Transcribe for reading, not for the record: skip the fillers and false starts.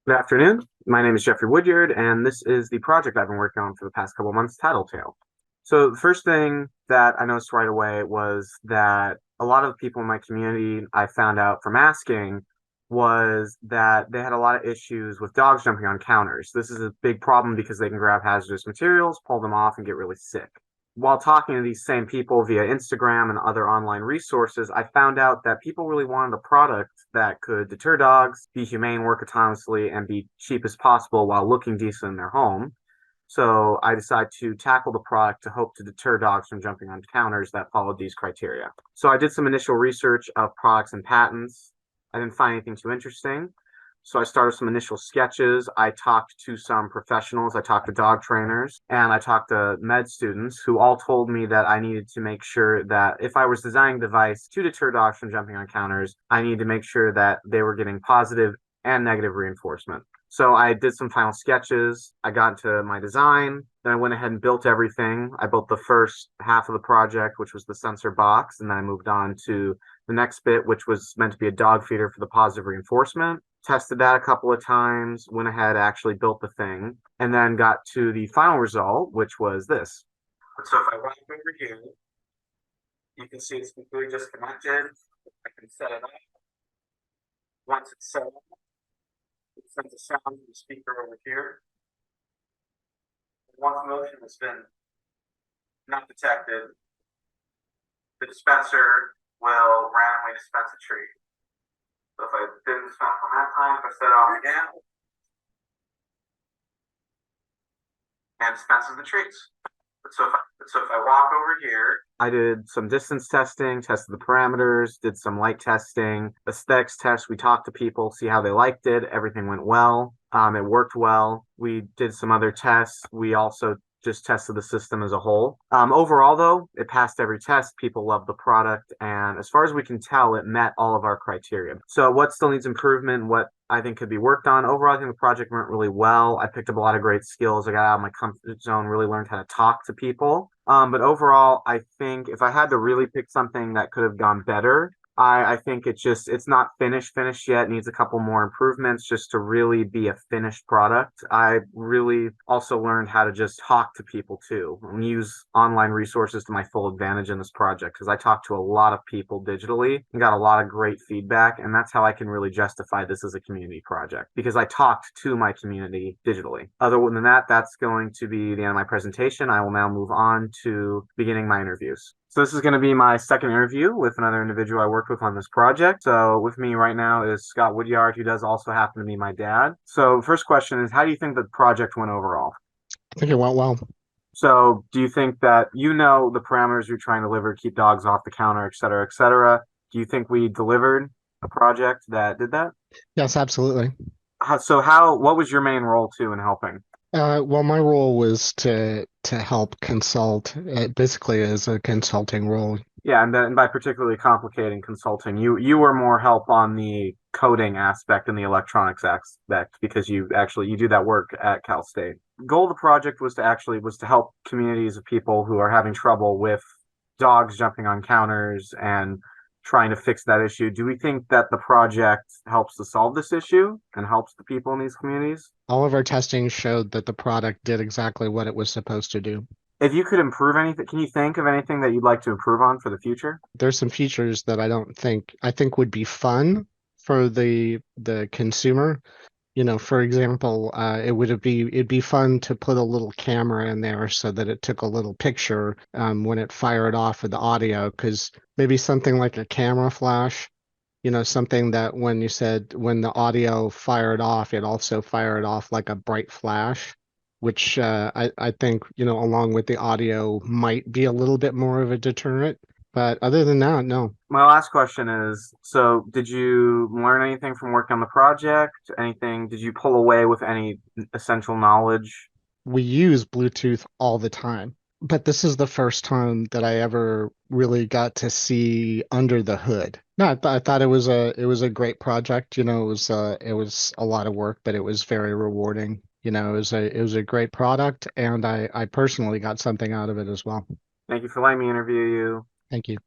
Good afternoon. My name is Jeffrey Woodyard, and this is the project I've been working on for the past couple of months, Tattletale. So the first thing that I noticed right away was that a lot of the people in my community, I found out from asking, was that they had a lot of issues with dogs jumping on counters. This is a big problem because they can grab hazardous materials, pull them off, and get really sick. While talking to these same people via Instagram and other online resources, I found out that people really wanted a product that could deter dogs, be humane, work autonomously, and be cheap as possible while looking decent in their home. So I decided to tackle the product to hope to deter dogs from jumping on counters that followed these criteria. So I did some initial research of products and patents. I didn't find anything too interesting. So I started some initial sketches. I talked to some professionals. I talked to dog trainers and I talked to med students who all told me that I needed to make sure that if I was designing a device to deter dogs from jumping on counters, I needed to make sure that they were getting positive and negative reinforcement. So I did some final sketches. I got into my design. Then I went ahead and built everything. I built the first half of the project, which was the sensor box. And then I moved on to the next bit, which was meant to be a dog feeder for the positive reinforcement. Tested that a couple of times, went ahead, actually built the thing, and then got to the final result, which was this. So if I run over here, you can see it's completely disconnected. I can set it up. Once it's set up, it sends a sound to the speaker over here. Once motion has been not detected, the dispenser will randomly dispense a treat. So if I didn't dispense from that time, if I set it off again, and dispenses the treats. So if I walk over here, I did some distance testing, tested the parameters, did some light testing, aesthetics tests. We talked to people, see how they liked it. Everything went well. It worked well. We did some other tests. We also just tested the system as a whole. Overall, though, it passed every test. People loved the product. And as far as we can tell, it met all of our criteria. So what still needs improvement, what I think could be worked on. Overall, I think the project went really well. I picked up a lot of great skills. I got out of my comfort zone, really learned how to talk to people. But overall, I think if I had to really pick something that could have gone better, I think it's not finished yet. It needs a couple more improvements just to really be a finished product. I really also learned how to just talk to people too and use online resources to my full advantage in this project because I talked to a lot of people digitally and got a lot of great feedback. And that's how I can really justify this as a community project because I talked to my community digitally. Other than that, that's going to be the end of my presentation. I will now move on to beginning my interviews. So this is going to be my second interview with another individual I worked with on this project. So with me right now is Scott Woodyard, who does also happen to be my dad. So first question is, how do you think the project went overall? I think it went well. So do you think that you know the parameters you're trying to deliver, keep dogs off the counter, et cetera, et cetera? Do you think we delivered a project that did that? Yes, absolutely. What was your main role too in helping? Well, my role was to help consult, basically as a consulting role. Yeah, and then by particularly complicating consulting, you were more help on the coding aspect and the electronics aspect because you do that work at Cal State. Goal of the project was to help communities of people who are having trouble with dogs jumping on counters and trying to fix that issue. Do we think that the project helps to solve this issue and helps the people in these communities? All of our testing showed that the product did exactly what it was supposed to do. If you could improve anything, can you think of anything that you'd like to improve on for the future? There's some features that I think would be fun for the consumer. For example, it'd be fun to put a little camera in there so that it took a little picture when it fired off of the audio, because maybe something like a camera flash, something that when the audio fired off, it also fired off like a bright flash, which I think, along with the audio might be a little bit more of a deterrent. But other than that, no. My last question is, so did you learn anything from working on the project? Anything, did you pull away with any essential knowledge? We use Bluetooth all the time, but this is the first time that I ever really got to see under the hood. No, I thought it was a great project. It was a lot of work, but it was very rewarding. It was a great product, and I personally got something out of it as well. Thank you for letting me interview you. Thank you.